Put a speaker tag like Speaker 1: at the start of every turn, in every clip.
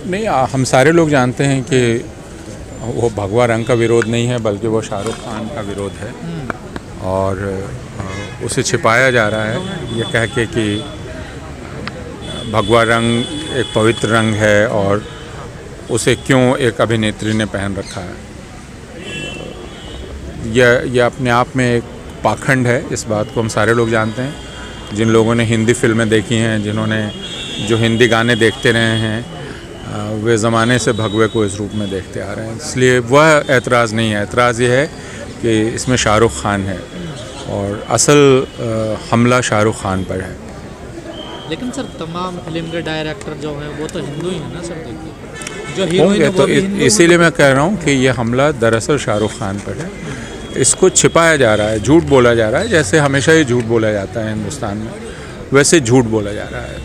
Speaker 1: नहीं, हम सारे लोग जानते हैं कि वो भगवा रंग का विरोध नहीं है, बल्कि वो शाहरुख खान का विरोध है। और उसे छिपाया जा रहा है ये कह के कि भगवा रंग एक पवित्र रंग है और उसे क्यों एक अभिनेत्री ने पहन रखा है। यह अपने आप में एक पाखंड है। इस बात को हम सारे लोग जानते हैं। जिन लोगों ने हिंदी फिल्में देखी हैं, जिन्होंने जो हिंदी गाने देखते रहे हैं, वे ज़माने से भगवे को इस रूप में देखते आ रहे हैं। इसलिए वह ऐतराज़ नहीं है। ऐतराज़ ये है कि इसमें शाहरुख खान है और असल हमला शाहरुख खान पर है।
Speaker 2: लेकिन सर तमाम फिल्म के डायरेक्टर जो हैं वो तो हिंदू ही है ना सर, देखिए जो हीरोइन है
Speaker 1: तो इसीलिए मैं कह रहा हूँ कि ये हमला दरअसल शाहरुख खान पर है। इसको छिपाया जा रहा है, झूठ बोला जा रहा है। जैसे हमेशा ही झूठ बोला जाता है हिंदुस्तान में, वैसे झूठ बोला जा रहा है,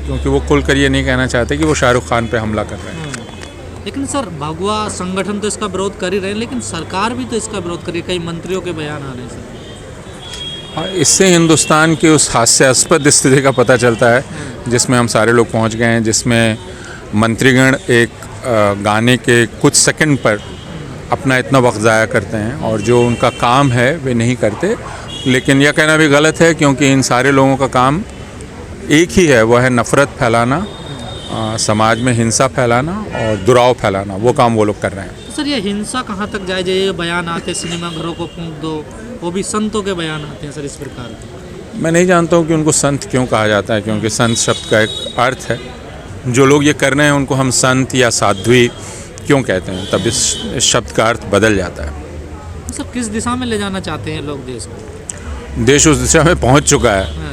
Speaker 1: क्योंकि वो खुलकर ये नहीं कहना चाहते कि वो शाहरुख खान पे हमला कर रहे हैं।
Speaker 2: लेकिन सर भगवा संगठन तो इसका विरोध कर ही रहे हैं, लेकिन सरकार भी तो इसका विरोध कर रही है, कई मंत्रियों के बयान आ रहे हैं सर।
Speaker 1: इससे हिंदुस्तान की उस हास्यास्पद स्थिति का पता चलता है जिसमें हम सारे लोग पहुंच गए हैं, जिसमें मंत्रीगण एक गाने के कुछ सेकंड पर अपना इतना वक्त ज़ाया करते हैं और जो उनका काम है वे नहीं करते। लेकिन यह कहना भी गलत है, क्योंकि इन सारे लोगों का काम एक ही है, वह है नफ़रत फैलाना, समाज में हिंसा फैलाना और दुराव फैलाना। वो काम वो लोग कर रहे हैं।
Speaker 2: तो सर ये हिंसा कहाँ तक जाए? ये बयान आते सिनेमाघरों को फूंक दो, वो भी संतों के बयान आते हैं सर इस प्रकार के।
Speaker 1: मैं नहीं जानता हूँ कि उनको संत क्यों कहा जाता है, क्योंकि संत शब्द का एक अर्थ है। जो लोग ये कर रहे हैं उनको हम संत या साध्वी क्यों कहते हैं, तब इस शब्द का अर्थ बदल जाता है।
Speaker 2: तो सर किस दिशा में ले जाना चाहते हैं लोग देश को?
Speaker 1: देश उस दिशा में पहुँच चुका है।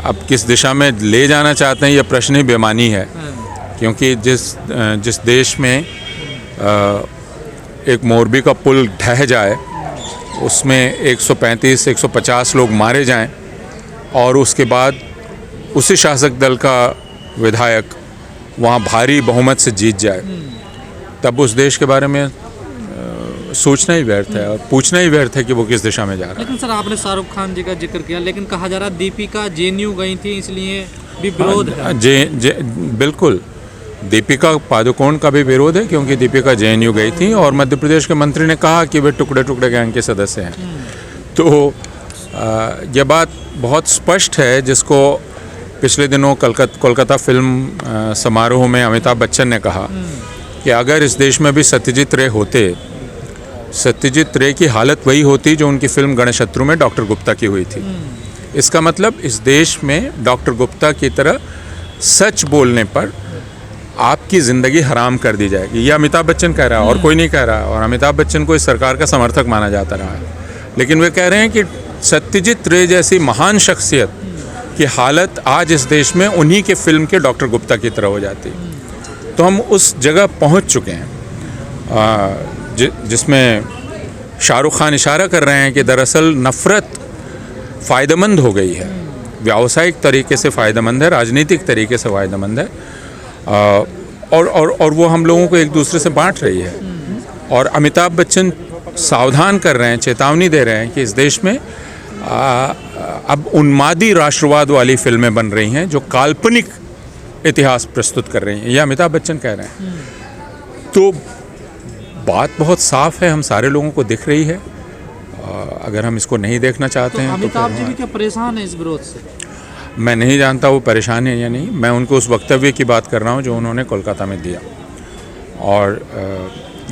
Speaker 1: अब किस दिशा में ले जाना चाहते हैं यह प्रश्न ही बेमानी है, क्योंकि जिस देश में एक मोरबी का पुल ढह जाए, उसमें 135-150 लोग मारे जाएं और उसके बाद उसी शासक दल का विधायक वहाँ भारी बहुमत से जीत जाए, तब उस देश के बारे में सोचना ही व्यर्थ है और पूछना ही व्यर्थ है कि वो किस दिशा में जा रहा है।
Speaker 2: लेकिन सर आपने शाहरुख खान जी का जिक्र किया, लेकिन कहा जा रहा है दीपिका जेएनयू गई थी, इसलिए भी विरोध है।
Speaker 1: बिल्कुल, दीपिका पादुकोण का भी विरोध है, क्योंकि दीपिका जेएनयू गई थी और मध्य प्रदेश के मंत्री ने कहा कि वे टुकड़े टुकड़े गैंग के सदस्य हैं। तो यह बात बहुत स्पष्ट है, जिसको पिछले दिनों कोलकाता फिल्म समारोह में अमिताभ बच्चन ने कहा कि अगर इस देश में भी सत्यजीत रे होते, सत्यजीत रे की हालत वही होती जो उनकी फिल्म गणशत्रु में डॉक्टर गुप्ता की हुई थी। इसका मतलब इस देश में डॉक्टर गुप्ता की तरह सच बोलने पर आपकी ज़िंदगी हराम कर दी जाएगी। ये अमिताभ बच्चन कह रहा है और कोई नहीं कह रहा है। और अमिताभ बच्चन को इस सरकार का समर्थक माना जाता रहा है, लेकिन वे कह रहे हैं कि सत्यजीत रे जैसी महान शख्सियत की हालत आज इस देश में उन्हीं के फिल्म के डॉक्टर गुप्ता की तरह हो जाती। तो हम उस जगह पहुंच चुके हैं जिसमें शाहरुख खान इशारा कर रहे हैं कि दरअसल नफ़रत फ़ायदेमंद हो गई है, व्यावसायिक तरीके से फ़ायदेमंद है, राजनीतिक तरीके से फ़ायदेमंद है, और वो हम लोगों को एक दूसरे से बांट रही है। और अमिताभ बच्चन सावधान कर रहे हैं, चेतावनी दे रहे हैं कि इस देश में अब उन्मादी राष्ट्रवाद वाली फिल्में बन रही हैं जो काल्पनिक इतिहास प्रस्तुत कर रही हैं। यह अमिताभ बच्चन कह रहे हैं। तो बात बहुत साफ है, हम सारे लोगों को दिख रही है। अगर हम इसको नहीं देखना चाहते हैं तो
Speaker 2: अमिताभ जी भी क्या परेशान है इस विरोध से?
Speaker 1: मैं नहीं जानता वो परेशान है या नहीं। मैं उनको उस वक्तव्य की बात कर रहा हूँ जो उन्होंने कोलकाता में दिया, और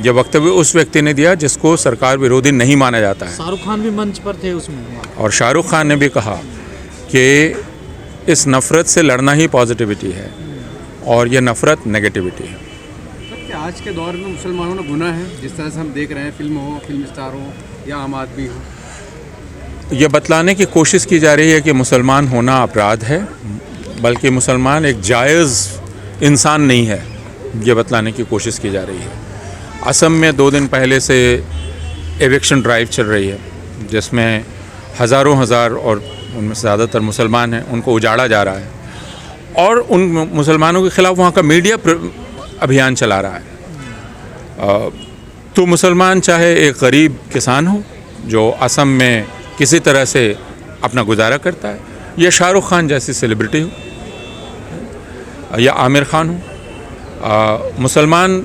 Speaker 1: यह वक्तव्य उस व्यक्ति ने दिया जिसको सरकार विरोधी नहीं माना जाता है।
Speaker 2: शाहरुख खान भी मंच पर थे उसमें, और
Speaker 1: शाहरुख खान ने भी कहा कि इस नफ़रत से लड़ना ही पॉजिटिविटी है और यह नफ़रत नेगेटिविटी है।
Speaker 3: आज के दौर में मुसलमानों ने गुनाह है, जिस तरह से हम देख रहे हैं, फिल्म हो, फिल्म स्टार हो या आम आदमी हो।
Speaker 1: यह बतलाने की कोशिश की जा रही है कि मुसलमान होना अपराध है, बल्कि मुसलमान एक जायज़ इंसान नहीं है, ये बतलाने की कोशिश की जा रही है। असम में 2 दिन पहले से एविक्शन ड्राइव चल रही है, जिसमें हज़ारों और उनमें से ज़्यादातर मुसलमान हैं, उनको उजाड़ा जा रहा है और उन मुसलमानों के ख़िलाफ़ वहाँ का मीडिया अभियान चला रहा है। तो मुसलमान चाहे एक गरीब किसान हो जो असम में किसी तरह से अपना गुजारा करता है, या शाहरुख खान जैसी सेलिब्रिटी हो, या आमिर खान हो, मुसलमान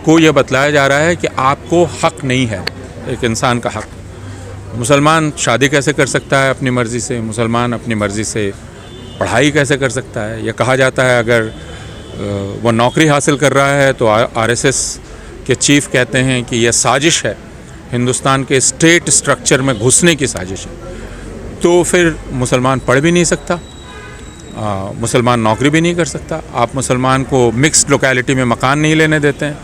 Speaker 1: को यह बतलाया जा रहा है कि आपको हक नहीं है, एक इंसान का हक। मुसलमान शादी कैसे कर सकता है अपनी मर्ज़ी से, मुसलमान अपनी मर्ज़ी से पढ़ाई कैसे कर सकता है। यह कहा जाता है अगर वो नौकरी हासिल कर रहा है तो आरएसएस के चीफ कहते हैं कि यह साजिश है, हिंदुस्तान के स्टेट स्ट्रक्चर में घुसने की साजिश है। तो फिर मुसलमान पढ़ भी नहीं सकता, मुसलमान नौकरी भी नहीं कर सकता। आप मुसलमान को मिक्स्ड लोकेलिटी में मकान नहीं लेने देते हैं।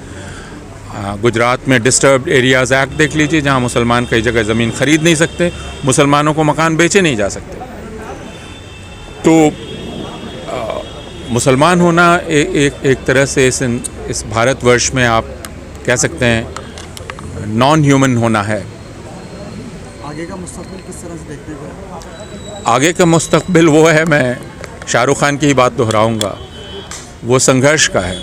Speaker 1: गुजरात में डिस्टर्ब्ड एरियाज़ एक्ट देख लीजिए, जहाँ मुसलमान कई जगह ज़मीन ख़रीद नहीं सकते, मुसलमानों को मकान बेचे नहीं जा सकते। तो मुसलमान होना एक तरह से इस भारतवर्ष में आप कह सकते हैं नॉन ह्यूमन होना है।
Speaker 4: आगे का मुस्तकबिल किस तरह से देखते हैं?
Speaker 1: आगे का मुस्तकबिल वो है, मैं शाहरुख खान की ही बात दोहराऊंगा, वो संघर्ष का है।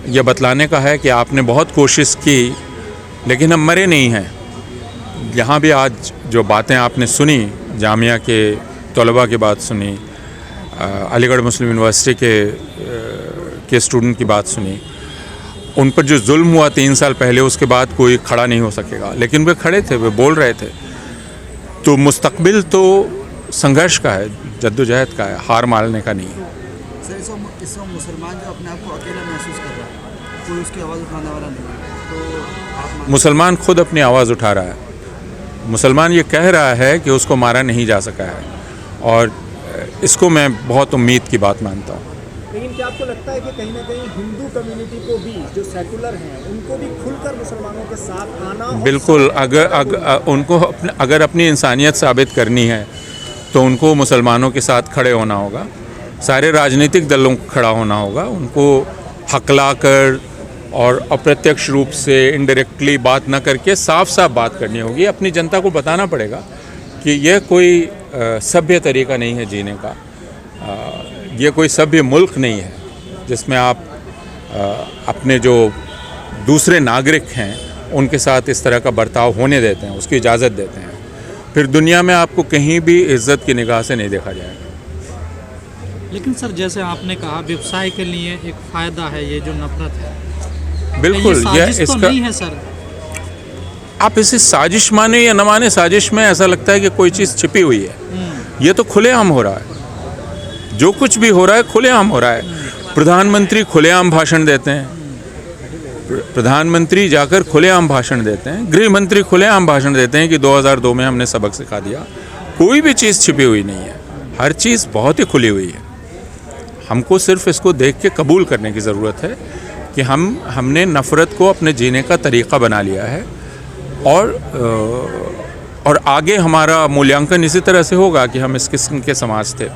Speaker 1: यह बतलाने का है कि आपने बहुत कोशिश की लेकिन हम मरे नहीं हैं। यहाँ भी आज जो बातें आपने सुनी, जामिया के तलबा की बात सुनी, अलीगढ़ मुस्लिम यूनिवर्सिटी के स्टूडेंट की बात सुनी, उन पर जो जुल्म हुआ 3 साल पहले, उसके बाद कोई खड़ा नहीं हो सकेगा। लेकिन वे खड़े थे, वे बोल रहे थे। तो मुस्तकबिल तो संघर्ष का है, जद्दोजहद का है, हार मानने का नहीं है।
Speaker 4: सर इस वक्त मुसलमान जो अपने आप को अकेला महसूस कर रहा है, कोई उसकी आवाज़ उठाने वाला नहीं है, तो आप
Speaker 1: मुसलमान खुद अपनी आवाज़ उठा रहा है। मुसलमान ये कह रहा है कि उसको मारा नहीं जा सका है, और इसको मैं बहुत उम्मीद की बात मानता हूँ।
Speaker 5: लेकिन क्या आपको लगता है कि कहीं ना कहीं हिंदू कम्युनिटी को भी, जो सेकुलर हैं, उनको भी खुलकर मुसलमानों के साथ आना?
Speaker 1: बिल्कुल, उनको अगर अपनी इंसानियत साबित करनी है तो उनको मुसलमानों के साथ खड़े होना होगा, सारे राजनीतिक दलों को खड़ा होना होगा, उनको हकला कर और अप्रत्यक्ष रूप से इनडायरेक्टली बात ना करके साफ साफ बात करनी होगी। अपनी जनता को बताना पड़ेगा कि यह कोई सभ्य तरीका नहीं है जीने का, ये कोई सभ्य मुल्क नहीं है जिसमें आप अपने जो दूसरे नागरिक हैं उनके साथ इस तरह का बर्ताव होने देते हैं, उसकी इजाज़त देते हैं। फिर दुनिया में आपको कहीं भी इज्जत की निगाह से नहीं देखा जाएगा।
Speaker 2: लेकिन सर, जैसे आपने कहा, व्यवसाय के लिए एक फ़ायदा है ये जो नफरत है।
Speaker 1: बिल्कुल,
Speaker 2: ये इसका तो नहीं है सर।
Speaker 1: आप इसे साजिश माने या न माने, साजिश में ऐसा लगता है कि कोई चीज़ छिपी हुई है। ये तो खुलेआम हो रहा है, जो कुछ भी हो रहा है खुलेआम हो रहा है। प्रधानमंत्री खुलेआम भाषण देते हैं, प्रधानमंत्री जाकर खुलेआम भाषण देते हैं, गृह मंत्री खुलेआम भाषण देते हैं कि 2002 में हमने सबक सिखा दिया। कोई भी चीज़ छिपी हुई नहीं है, हर चीज़ बहुत ही खुली हुई है। हमको सिर्फ इसको देख के कबूल करने की ज़रूरत है कि हमने नफ़रत को अपने जीने का तरीक़ा बना लिया है, और आगे हमारा मूल्यांकन इसी तरह से होगा कि हम इस किस्म के समाज थे।